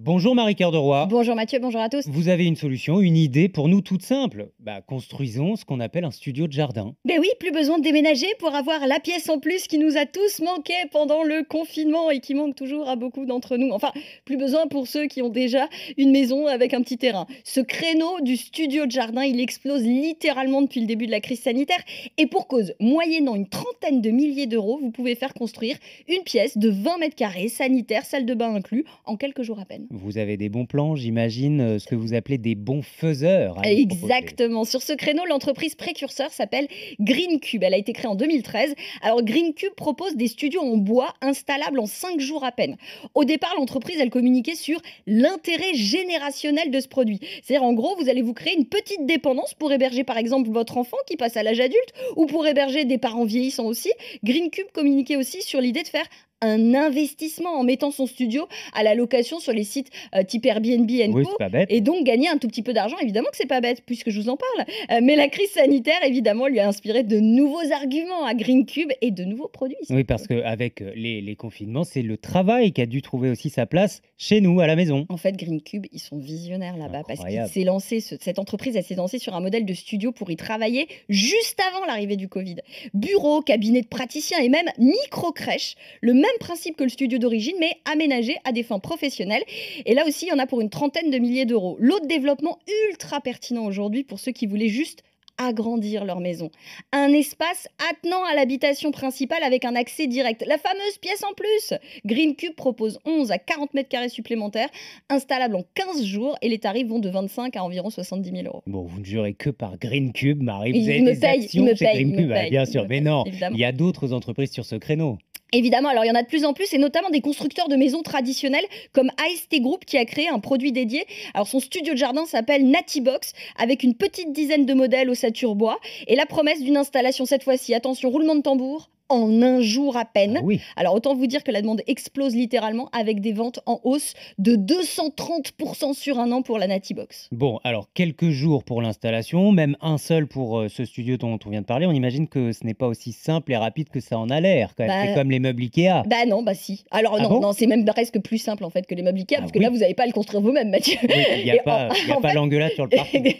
Bonjour Marie-Cœur de Roy. Bonjour Mathieu, bonjour à tous. Vous avez une solution, une idée pour nous toute simple. Construisons ce qu'on appelle un studio de jardin. Ben oui, plus besoin de déménager pour avoir la pièce en plus qui nous a tous manqué pendant le confinement et qui manque toujours à beaucoup d'entre nous. Enfin, plus besoin pour ceux qui ont déjà une maison avec un petit terrain. Ce créneau du studio de jardin, il explose littéralement depuis le début de la crise sanitaire. Et pour cause, moyennant une trentaine de milliers d'euros, vous pouvez faire construire une pièce de 20 mètres carrés, sanitaire, salle de bain inclus, en quelques jours à peine. Vous avez des bons plans, j'imagine, ce que vous appelez des bons faiseurs à nous proposer. Exactement. Sur ce créneau, l'entreprise précurseur s'appelle Green Cube. Elle a été créée en 2013. Alors, Green Cube propose des studios en bois installables en 5 jours à peine. Au départ, l'entreprise, elle communiquait sur l'intérêt générationnel de ce produit. C'est-à-dire, en gros, vous allez vous créer une petite dépendance pour héberger, par exemple, votre enfant qui passe à l'âge adulte ou pour héberger des parents vieillissants aussi. Green Cube communiquait aussi sur l'idée de faire un investissement en mettant son studio à la location sur les sites type Airbnb Oui, Co c'est pas bête. et donc gagner un tout petit peu d'argent. Évidemment que c'est pas bête puisque je vous en parle. Mais la crise sanitaire, évidemment, lui a inspiré de nouveaux arguments à Green Cube et de nouveaux produits Oui, surtout. parce qu'avec les confinements, c'est le travail qui a dû trouver aussi sa place chez nous, à la maison. En fait, Green Cube, ils sont visionnaires là-bas parce qu'il Incroyable. s'est lancé, cette entreprise, elle s'est lancée sur un modèle de studio pour y travailler juste avant l'arrivée du Covid. Bureau, cabinet de praticiens et même micro-crèche. Le même principe que le studio d'origine, mais aménagé à des fins professionnelles. Et là aussi, il y en a pour une trentaine de milliers d'euros. L'autre développement ultra pertinent aujourd'hui pour ceux qui voulaient juste agrandir leur maison. Un espace attenant à l'habitation principale avec un accès direct. La fameuse pièce en plus. Green Cube propose 11 à 40 mètres carrés supplémentaires, installables en 15 jours et les tarifs vont de 25 à environ 70 000 euros. Bon, vous ne jurez que par Green Cube, Marie. Vous avez Il me des paye, il actions me chez paye, Green il me Cube. Ah, paye, bien il sûr, me mais paye, non, évidemment. il y a d'autres entreprises sur ce créneau. Évidemment, alors il y en a de plus en plus, et notamment des constructeurs de maisons traditionnelles comme AST Group qui a créé un produit dédié. Alors son studio de jardin s'appelle Natibox avec une petite dizaine de modèles ossature bois et la promesse d'une installation cette fois-ci, attention, roulement de tambour, en un jour à Ah peine. oui. Alors autant vous dire que la demande explose littéralement avec des ventes en hausse de 230% sur un an pour la Natibox. Bon, alors quelques jours pour l'installation, même un seul pour ce studio dont on vient de parler. On imagine que ce n'est pas aussi simple et rapide que ça en a l'air quand même. C'est Bah, comme les meubles Ikea. Bah non, bah si. Alors Ah non, bon? non, c'est même presque plus simple en fait que les meubles Ikea, Ah parce que là oui? vous n'avez pas à le construire vous-même, Mathieu. Oui, il n'y a Et en, pas, il y a en pas fait, l'engueulade sur le parking.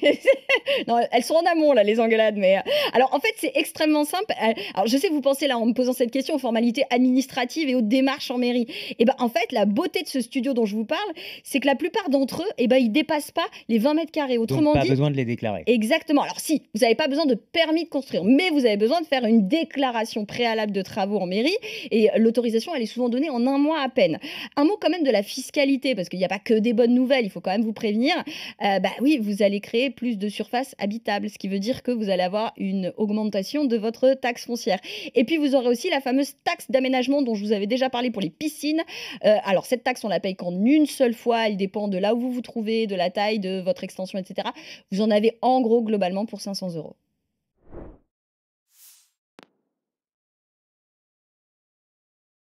non, elles sont en amont là, les engueulades. Mais alors en fait, c'est extrêmement simple. Alors je sais que vous pensez là en me posant cette question aux formalités administratives et aux démarches en mairie. Et ben en fait, la beauté de ce studio dont je vous parle, c'est que la plupart d'entre eux, ils dépassent pas les 20 mètres carrés. Donc Autrement pas dit, besoin de les déclarer. exactement. Alors si, vous n'avez pas besoin de permis de construire, mais vous avez besoin de faire une déclaration préalable de travaux en mairie et l'autorisation, elle est souvent donnée en un mois à peine. Un mot quand même de la fiscalité, parce qu'il n'y a pas que des bonnes nouvelles, il faut quand même vous prévenir. Oui, vous allez créer plus de surface habitable, ce qui veut dire que vous allez avoir une augmentation de votre taxe foncière. Et puis vous aurez aussi la fameuse taxe d'aménagement dont je vous avais déjà parlé pour les piscines. Alors cette taxe, on la paye qu'en une seule fois, elle dépend de là où vous vous trouvez, de la taille de votre extension, etc. Vous en avez en gros globalement pour 500 euros.